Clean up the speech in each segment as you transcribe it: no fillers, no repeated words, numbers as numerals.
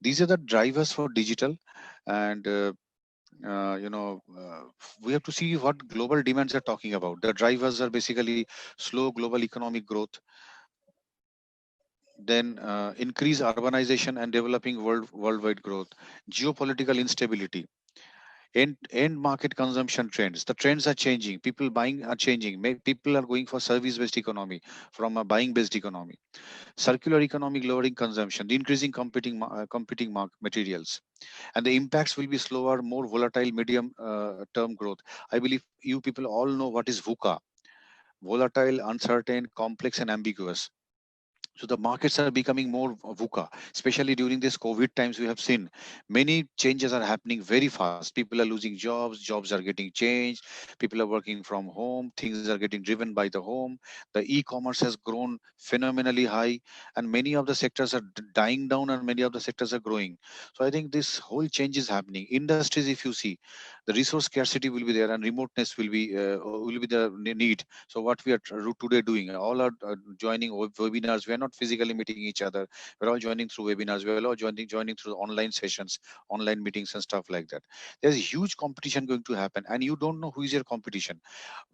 These are the drivers for digital. And we have to see what global demands are talking about. The drivers are basically slow global economic growth, then increase urbanization and developing worldwide growth, geopolitical instability, end market consumption trends. The trends are changing, people buying are changing. People are going for service based economy from a buying based economy, circular economic lowering consumption, the increasing competing materials, and the impacts will be slower, more volatile medium term growth. I believe you people all know what is VUCA: volatile, uncertain, complex, and ambiguous. So the markets are becoming more VUCA, especially during this COVID times. We have seen many changes are happening very fast. People are losing jobs, jobs are getting changed, people are working from home, things are getting driven by the home. The e-commerce has grown phenomenally high, and many of the sectors are dying down, and many of the sectors are growing. So I think this whole change is happening. Industries, if you see, the resource scarcity will be there, and remoteness will be the need. So what we are today doing, all are joining webinars. We are not physically meeting each other. We're all joining through webinars. We're all joining through online sessions, online meetings, and stuff like that. There's huge competition going to happen, and you don't know who is your competition.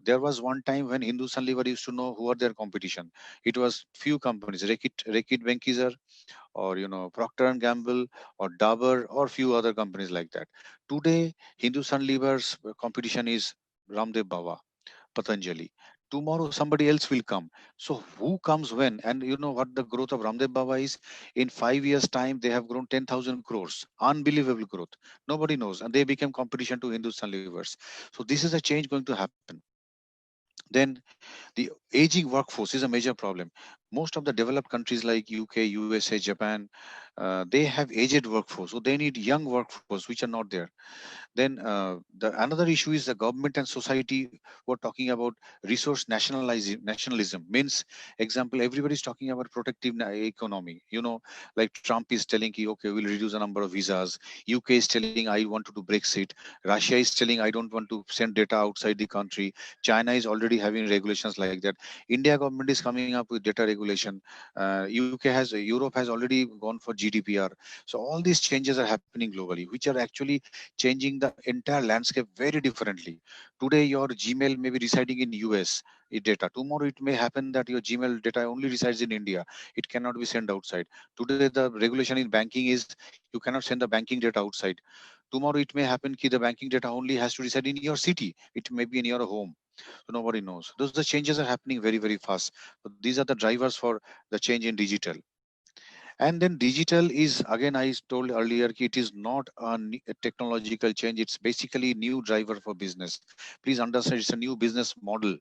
There was one time when Hindustan Lever used to know who are their competition. It was few companies, Reckitt Benckiser, or Procter and Gamble, or Dabur, or few other companies like that. Today, Hindustan Lever's competition is Ramdev Baba, Patanjali. Tomorrow somebody else will come. So who comes when? And you know what the growth of Ramdev Baba is? In 5 years' time, they have grown 10,000 crores. Unbelievable growth. Nobody knows. And they became competition to Hindustan Levers. So this is a change going to happen. Then the aging workforce is a major problem. Most of the developed countries like UK, USA, Japan, they have aged workforce. So they need young workforce, which are not there. Then the another issue is the government and society were talking about resource nationalism. Means, example, everybody is talking about protective economy. Like Trump is telling you, okay, we'll reduce the number of visas. UK is telling I want to do Brexit. Russia is telling I don't want to send data outside the country. China is already having regulations like that. India government is coming up with data regulation. Europe has already gone for GDPR. So all these changes are happening globally, which are actually changing the entire landscape very differently. Today, your Gmail may be residing in US data. Tomorrow, it may happen that your Gmail data only resides in India. It cannot be sent outside. Today, the regulation in banking is you cannot send the banking data outside. Tomorrow, it may happen that the banking data only has to reside in your city. It may be in your home. So nobody knows. Those the changes are happening very, very fast. So these are the drivers for the change in digital. And then digital is, again, I told earlier, it is not a technological change. It's basically new driver for business. Please understand, it's a new business model.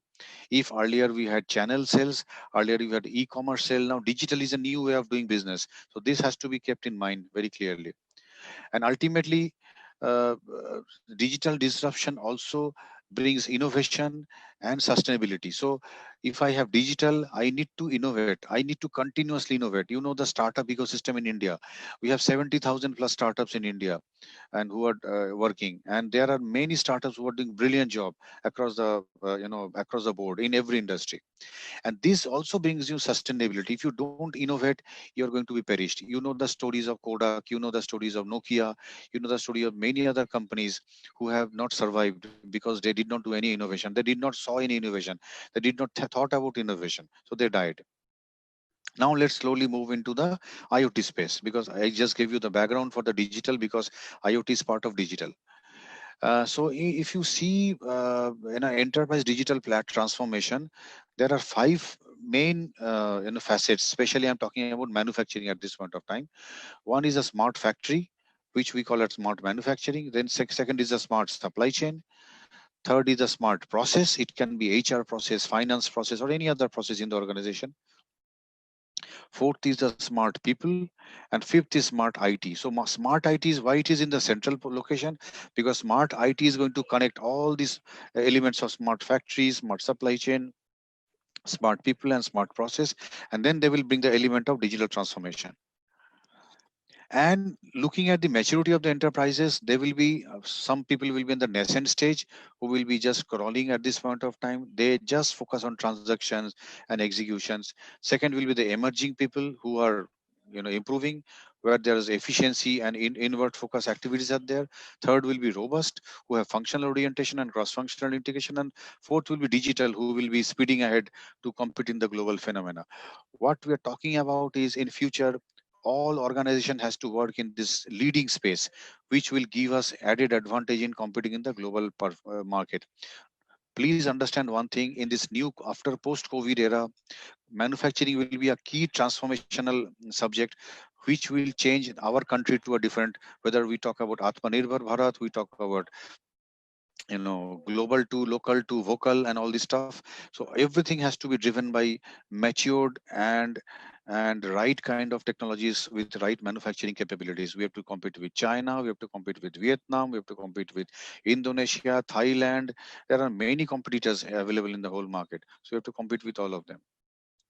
If earlier we had channel sales, earlier we had e-commerce sale, now digital is a new way of doing business. So this has to be kept in mind very clearly. And ultimately, digital disruption also brings innovation and sustainability. So if I have digital, I need to innovate, I need to continuously innovate. The startup ecosystem in India, we have 70,000 plus startups in India, and who are working, and there are many startups who are doing brilliant job across the board in every industry. And this also brings you sustainability. If you don't innovate, you're going to be perished. The stories of Kodak, the stories of Nokia, the story of many other companies who have not survived because they did not do any innovation. They did not saw any innovation. They did not thought about innovation, so they died. Now let's slowly move into the IoT space, because I just gave you the background for the digital, because IoT is part of digital. So if you see in an enterprise digital transformation, there are five main facets. Especially, I'm talking about manufacturing at this point of time. One is a smart factory, which we call it smart manufacturing. Then second is a smart supply chain. Third is a smart process. It can be HR process, finance process, or any other process in the organization. Fourth is the smart people, and fifth is smart IT. So smart IT is why it is in the central location, because smart IT is going to connect all these elements of smart factories, smart supply chain, smart people, and smart process, and then they will bring the element of digital transformation. And looking at the maturity of the enterprises, there will be some people will be in the nascent stage, who will be just crawling at this point of time. They just focus on transactions and executions. Second will be the emerging people, who are improving, where there is efficiency and inward focus activities are there. Third will be robust, who have functional orientation and cross functional integration. And fourth will be digital, who will be speeding ahead to compete in the global phenomena. What we are talking about is, in future, all organization has to work in this leading space, which will give us added advantage in competing in the global market. Please understand one thing: in this new, after post COVID era, manufacturing will be a key transformational subject, which will change our country to a different, whether we talk about Atmanirbhar Bharat, we talk about global to local to vocal and all this stuff. So everything has to be driven by matured and right kind of technologies with right manufacturing capabilities. We have to compete with China, we have to compete with Vietnam, we have to compete with Indonesia, Thailand. There are many competitors available in the whole market, so we have to compete with all of them.